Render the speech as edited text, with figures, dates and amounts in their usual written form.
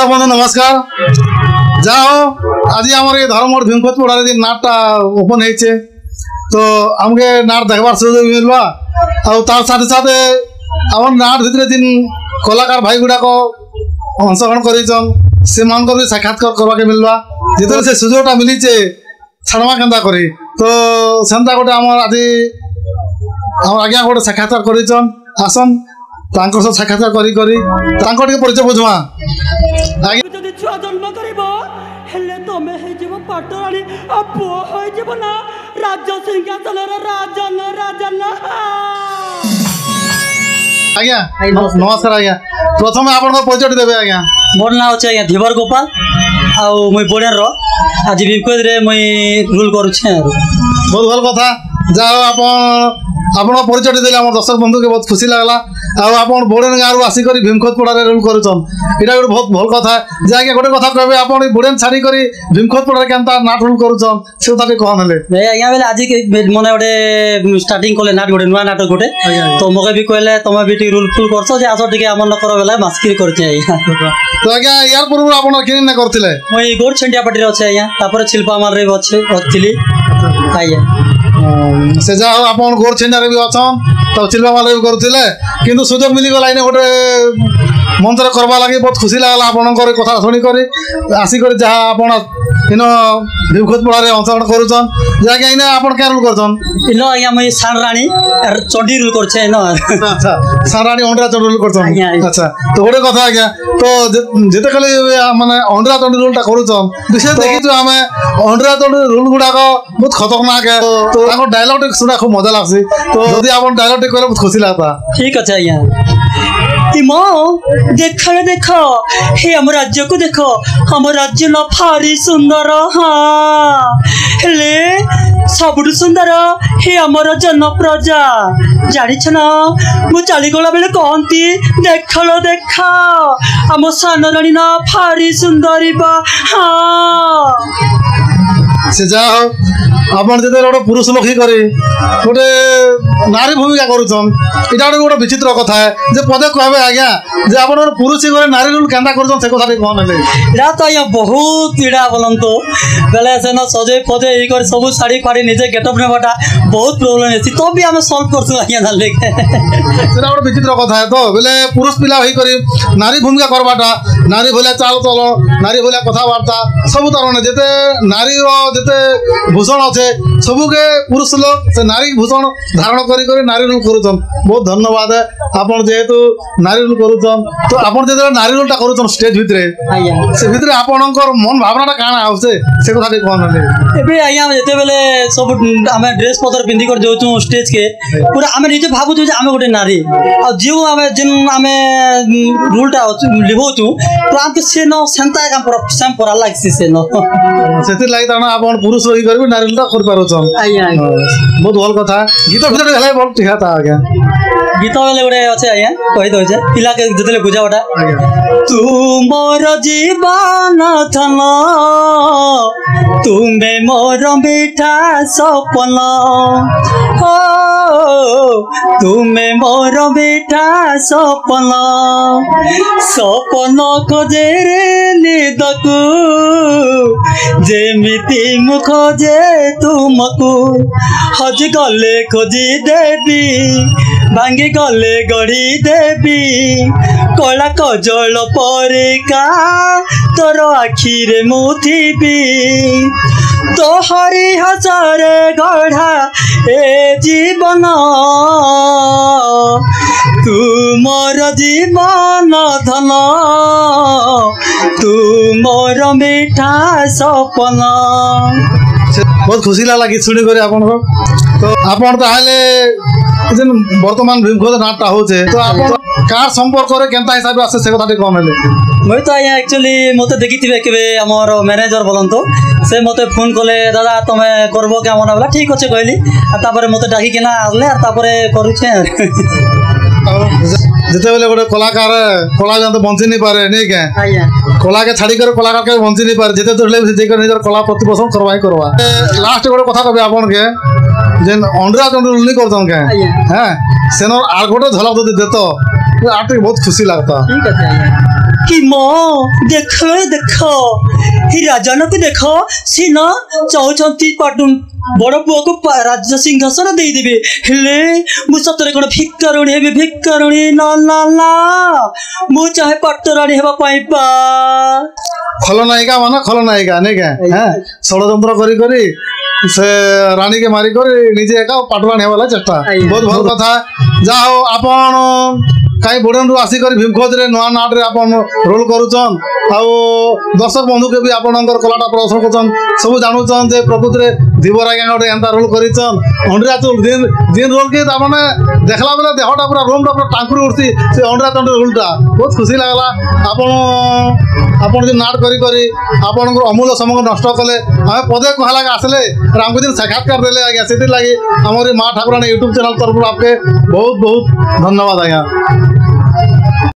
बंधु नमस्कार। जाओ आज आम धर्मगढ़ भीमखोद पड़ा नाटा ओपन है तो आमके नाट देखबार सुযোগ मिलवा और तार साथे साथे आम नाट भितर जिन कलाकार भाई गुड़ाक अंशग्रहण कर साक्षात्कार करवाके मिलवा जिते से सुযোগটা मिलीचे छाड़वा केन्ता करी तो सेन्ता गोटे आम आज आज्ञा गोटे साक्षात्कार कर आसन तांकर सब साक्षात्कार करी परिचय बुझवा যদি ছুয়া জন্ম করিব হেলে তুমি হইଯିବ পাটরাণী আর পুଅ হইଯିବ না রাজ্য সিংহাসনর রাজন রাজন। आज्ञा नमस्कार आज्ञा प्रथम आपन परिचय देबे आज्ञा। मोर नाम अछि आज्ञा धीवर गोपाल आ मुई बोडेर रो आज भीमखोद रे मुई रूल करूछे। बहुत भल कथा जाओ आपन परिचय देले हमर दर्शक बंधु के बहुत खुशी लागला और आपन बोडेन गाँव आसिक भीमखोद पड़ा रूल करुचन इटा गोटे बहुत भल कथा जे गोटे कथा कहबे आपन बोडेन छाड़ी करी भीमखोद पड़ा केनता नाट रूल करुचन से ताके कहन हले ए आज्ञा बेले आज के मने गोटे स्टार्टिंग कोले नाट गोटे नुवा नाटक गोटे तो मगे भी कहले तमे भी टी रूल फुल करछो जे आसो टिके हमन न करो बेले मास्किर करछे आज्ञा। तो आज्ञा यार पूर्व आपन किन न करथिले मुई गोर छंडिया पाटी रे अछि आज्ञा तापर शिल्पा मार रे अछि आज्ञा से जाओ आपन गोर छेंडा रे भी अछन तो चिल्पा माल भी करथिले किंतु सुযোগ मिली गला इने गोटे मंत्र करबा लागि बहुत खुशी लागला आपनकर कथा सुनी करी आसी करी जहा आपन इनो भीमखोद पड़ा रे अंशग्रहण करूछन जाके इने आपन के रूल करछन इनो आज्ञा मुई सानराणी चंडी रूल करछे न। अच्छा सानराणी ओंडरा चंडी रूल करछन। अच्छा तो गोटे कथा आज्ञा तो जेते खाली माने ओंडरा चंडी रूलटा करूछन विशेष देखि जो हमें ओंडरा चंडी रूल गुडा को बहुत खतरनाक है तो ताको डायलॉग सुना खूब मजा लागसी तो यदि आपन डायलॉग कहले बहुत खुशी लागता। ठीक अछि आज्ञा तिमो देख हे हम राज्य को देखो हम राज्य न भारी सुंदर हाँ हेले सबुठ सुंदर हे हमर जन प्रजा जानिछ ना मु चाली गला बेले कहंती देख हम सान रानी न भारी सुंदरी बा हाँ से जाओ आपन जते गोटे पुरुष लोकी करी गोटे नारी भूमिका करूछन इटा गोटे विचित्र कथा है जे पदे कहबे आज्ञा जे आपन पुरुष ही करे नारी रूल केंदा करूछन से कथा कहन ले इरा तो या बहुत पीड़ा बोलंतो बेले से न सजे फजे ई कर सब साड़ी फाड़ी निजे गेटअप ने बटा बहुत प्रॉब्लम है तो भी हम सॉल्व करछु आज्ञा ना लेके सेरा गोटे विचित्र कथा है तो बेले पुरुष पिला होई करी नारी भूमिका करबाटा नारी भले चाल चलो नारी भले कथा वार्ता सब तरह जेते नारी रो जेते भूषण अच्छे सबू के पुरुष लोग से नारी भूषण धारण करी नारी रूल करुचन बहुत धन्यवाद है आपन जेहेतु नारी रूल करुचन तो आपन जे नारी रूलटा करुचन स्टेज भितरे से भितरे आपनकर मन भावनाटा काना आउसे से कथा के कोन ले एबे आया जेते बेले सब हमें ड्रेस पत्र पिंदी कर जाउछु स्टेज के पूरा हमें निजे भाबुछु जे हमें गोटे नारी आ जिउ हमें जिन हमें रूलटा लिबोछु प्रांत से न सेंता काम पर सेम पर लागसी से न सेति लागि ताना आपन पुरुष रही करबे नारी रूलटा कर पारोछन बहुत भल कथा गीत भितर हेले बहुत ठीक था आज्ञा गीत बेले गोटे अच्छे आज्ञा कहि दो जे पिला के जतले बुझावटा तू मोर जीवन धन तुमे मोर मीठा सपन हो तुमे मोर मीठा सपन सपन खोजे रे निदकू जेमिति मु खोजे तुमको हज गले खोजी देवी भांगी गले गड़ी देवी कला कजल परिका तोर आखिरे मुथिबी तोहरी हजारे गढ़ा ए जीवन तू मोर जीवन धन तू मोर मीठा सपन। बहुत खुशी लागला गीत शुणी करी आपन को तो आपन ताहले जन वर्तमान भीमखोद नाटटा होचे तो आपन कार संपर्क रे केनता हिसाब आसे से कथा कोन ले मैं तो आया एक्चुअली मते देखिथिबे केबे हमर मैनेजर बोलंतो से मते फोन कोले दादा तमे करबो के मना बोला ठीक अछि कहली आ तापरे मते डाकी केना आले आ तापरे करूछे जते बेले गोटे कलाकार कला जन तो बंची नहीं पारे नहीं के आया कला के छाड़ी कर कलाकार के बंची नहीं पारे जते तोले से जेकर निजर कला प्रतिपोषण करवा लास्ट गोटे कथा कहबे आपन के जेन अंडरा चंद्र नहीं करतन के हैं सेनो आर गोटे झलक दे देतो आटे बहुत खुशी लगता। ठीक है कि माँ देख देख ही राजन को देख सी ना चाहती पाटुन बड़ पुआ को राज्य सिंहासन दे देबे हेले मु सतरे कोन भिकारुणी हेबे भिकारुणी ना ना ना मु चाहे पाटराणी हेबा पाई पा खलनायिका माना खलनायिका नहीं क्या हैं षड़यंत्र करी करी से रानी के मारी कर निजे एका पाटराणी हेबाला चेष्टा बहुत भल कथा जा हो आपण कहीं बुढ़न आसिक भीमखोज नुआ नाट रे आपन रोल करुचन आउ दर्शक बंधु के भी आपणकर कलाटा प्रदर्शन करछन सब जानुचन जे प्रकृति धीवरा गैंग गोटे एंता रोल करिचन अंडरा चुल दिन दिन रोल के तामाने देखला बेला देहटा पूरा रोमटा पूरा टांकुरी उठती से अंडरा चंड रोलटा बहुत खुशी लागला आपन जो नाट करी करी आपनकर अमूल्य समय नष्ट कले हमें पदे कहला आसले हमको दिन साक्षात्कार देले आज्ञा से लगी हमारी माँ ठाकुराणी यूट्यूब चैनल तरफ आपके बहुत बहुत धन्यवाद आज्ञा।